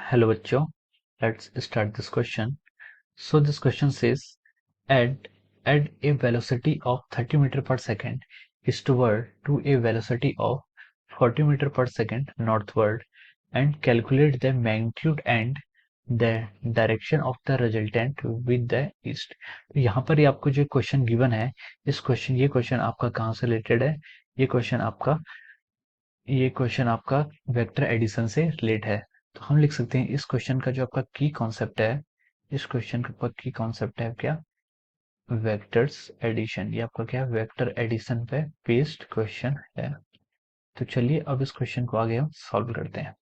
Hello बच्चों, let's start this question. So this question says add add a velocity of 30 meter per second eastward to a velocity of 40 meter per second northward and calculate the magnitude and the direction of the resultant with the east. तो यहाँ पर ये आपको जो question given है, ये question आपका कहाँ से रिलेटेड है? ये क्वेश्चन आपका वेक्टर एडिशन से रिलेट है। तो हम लिख सकते हैं इस क्वेश्चन का जो आपका की कॉन्सेप्ट है, इस क्वेश्चन का आपका की कॉन्सेप्ट है क्या? Vectors addition. ये आपका क्या है? वेक्टर एडिशन पे बेस्ड क्वेश्चन है। तो चलिए अब इस क्वेश्चन को आगे हम सॉल्व करते हैं।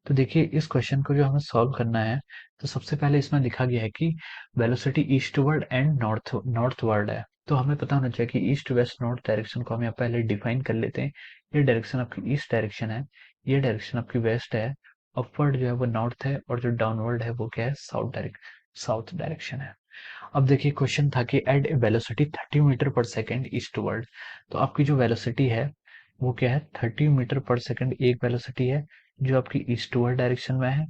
तो देखिए इस क्वेश्चन को जो हमें सॉल्व करना है, तो सबसे पहले इसमें लिखा गया है कि वेलोसिटी ईस्टवर्ड एंड नॉर्थवर्ड है। तो हमें पता होना चाहिए कि ईस्ट वेस्ट नॉर्थ डायरेक्शन को हम यहाँ पहले डिफाइन कर लेते हैं। ये डायरेक्शन आपकी ईस्ट डायरेक्शन है, ये डायरेक्शन आपकी वेस्ट है, अपवर्ड जो है वो नॉर्थ है और जो डाउनवर्ड है वो क्या है? साउथ डायरेक्शन है। अब देखिए क्वेश्चन था कि एड ए वेलोसिटी 30 मीटर पर सेकेंड ईस्टवर्ड। तो आपकी जो वेलोसिटी है वो क्या है? 30 मीटर पर सेकेंड एक वेलोसिटी है जो आपकी ईस्टवर्ड डायरेक्शन में है,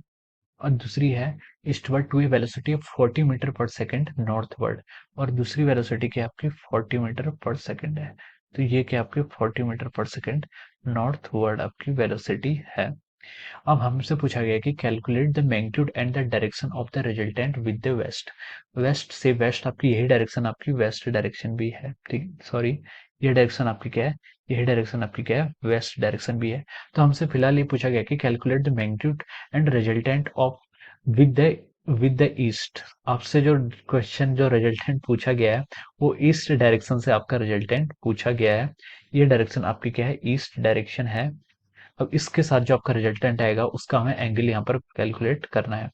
और दूसरी है eastward to a velocity of 40 metre पर सेकेंड नॉर्थवर्ड, और दूसरी वेलोसिटी क्या आपकी 40 मीटर पर सेकेंड है। तो ये क्या आपकी 40 मीटर पर सेकेंड नॉर्थवर्ड आपकी वेलोसिटी है। अब हमसे पूछा गया कि calculate the magnitude and the direction of the resultant with the west. West से वेस्ट आपकी यही डायरेक्शन आपकी वेस्ट डायरेक्शन भी है, ठीक, सॉरी, ये डायरेक्शन आपकी क्या है? यही डायरेक्शन आपकी क्या है? वेस्ट डायरेक्शन भी है। तो हमसे फिलहाल ये पूछा गया कि calculate the magnitude and resultant of with the east. आपसे जो क्वेश्चन जो रिजल्टेंट पूछा गया है वो ईस्ट डायरेक्शन से आपका रिजल्टेंट पूछा गया है। ये डायरेक्शन आपकी क्या है? ईस्ट डायरेक्शन है। अब इसके साथ जो आपका रिजल्टेंट आएगा उसका हमें एंगल यहाँ पर कैलकुलेट करना है।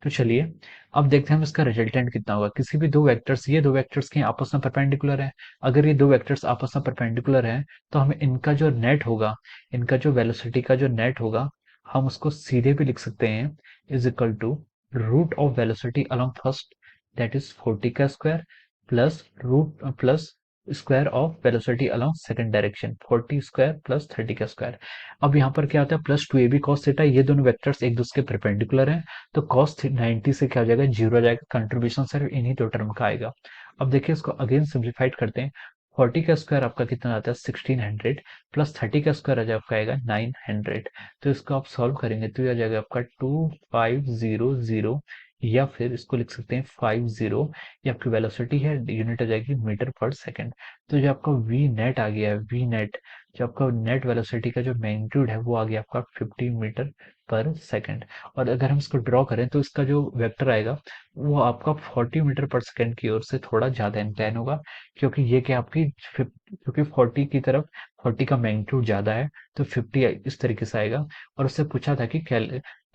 तो चलिए अब देखते हैं हम इसका रिजल्टेंट कितना होगा। किसी भी दो वेक्टर्स, ये दो वेक्टर्स के आपस में परपेंडिकुलर है। अगर ये दो वेक्टर्स आपस में परपेंडिकुलर है तो हमें इनका जो नेट होगा, इनका जो वेलोसिटी का जो नेट होगा, हम उसको सीधे भी लिख सकते हैं is equal to root of velocity along first, that is 40 का square, plus root plus square of velocity along second direction, 40 square plus 30 का स्क्वायर। अब यहाँ पर क्या होता है? Plus two A B cos theta, ये दोनों वेक्टर्स एक दूसरे के परपेंडिकुलर हैं, तो कॉस 90 से क्या हो जाएगा? जीरो आ जाएगा। कंट्रीब्यूशन सिर्फ इन्हीं दो टर्म का आएगा। अब देखिए इसको अगेन सिंप्लीफाइड करते हैं। 40 का स्क्वायर आपका कितना आता है? 1600, प्लस 30 का स्क्वायर आ जाएगा आपका आएगा 900। तो इसको आप सॉल्व करेंगे तो ये आ जाएगा आपका 2500, या फिर इसको लिख सकते हैं 50। ये आपकी वेलोसिटी है, यूनिट आ जाएगी मीटर पर सेकंड। तो जो आपका वी नेट आ गया है, वी नेट जो आपका नेट वेलोसिटी का जो मैग्नीट्यूड है वो आ गया आपका 50 मीटर पर सेकंड। और अगर हम इसको ड्रॉ करें तो इसका जो वेक्टर आएगा वो आपका 40 मीटर पर सेकंड की ओर से थोड़ा ज्यादा इंक्लाइन होगा, क्योंकि ये क्या आपकी क्योंकि 40 की तरफ 40 का मैग्नीट्यूड ज्यादा है, तो 50 इस तरीके से आएगा। और उससे पूछा था कि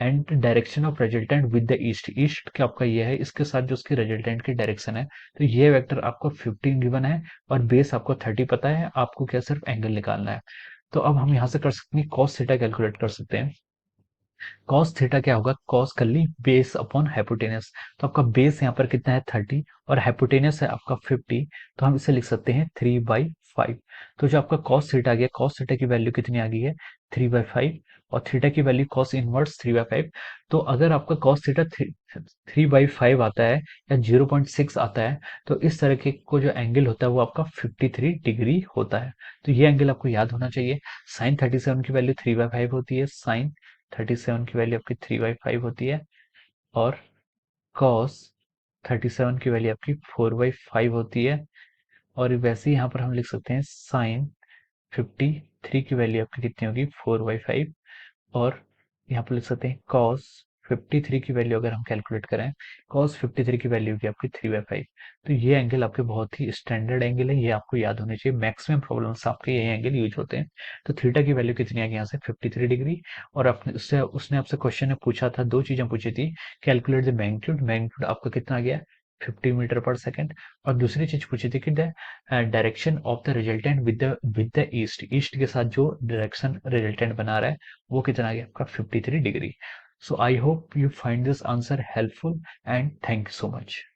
and direction of resultant with the east. East क्या आपका ये है, इसके साथ जो उसकी रिजल्टेंट की डायरेक्शन है, तो ये वेक्टर आपको 15 गिवन है और बेस आपको 30 पता है। आपको क्या सिर्फ एंगल निकालना है। तो अब हम यहाँ से कर सकते हैं कॉस थीटा कैलकुलेट कर सकते हैं। कॉस थीटा क्या होगा? कॉस कर ली बेस अपॉन हाइपोटेनस। तो आपका बेस यहाँ पर कितना है? 30, और हाइपोटेनस है आपका 50। तो हम इसे लिख सकते हैं 3/5। तो जो आपका कॉस थीटा आ गया, कॉस थीटा की वैल्यू कितनी आ गई है? 3/5, और थीटा की वैल्यू कॉस इनवर्स 3/5। तो अगर आपका कॉस थीटा 3/5 आता है या 0.6 आता है, तो इस तरह के को जो एंगल होता है वो आपका 53 डिग्री होता है। तो ये एंगल आपको याद होना चाहिए। साइन 37 की वैल्यू 3/5 होती है, साइन 37 की वैल्यू आपकी 3/5 होती है, और cos 37 की वैल्यू आपकी 4/5 होती है। और वैसे ही यहाँ पर हम लिख सकते हैं साइन 53 की वैल्यू आपकी कितनी होगी? 4/5। और यहाँ पर लिख सकते हैं cos 53 की वैल्यू अगर हम कैलकुलेट करें, cos 53 की वैल्यू की आपकी 3/5। तो ये एंगल आपके बहुत ही स्टैंडर्ड एंगल है, ये आपको याद होने चाहिए। मैक्सिमम प्रॉब्लम्स आपके ये एंगल यूज होते हैं। तो थीटा की वैल्यू कितनी आ गई यहाँ से? 53 डिग्री। और आपने उससे उसने आपसे क्वेश्चन में पूछा था, दो चीजें पूछी थी, कैलकुलेट द मैग्नीट्यूड। मैग्नीट्यूड आपका कितना आ गया? 50 मीटर पर सेकंड। और दूसरी चीज पूछी थी कि direction of the resultant with the east. East के साथ जो डायरेक्शन रिजल्टेंट बना रहा है वो कितना आ गया आपका? 53 degree. So I hope you find this answer helpful, and thank you so much.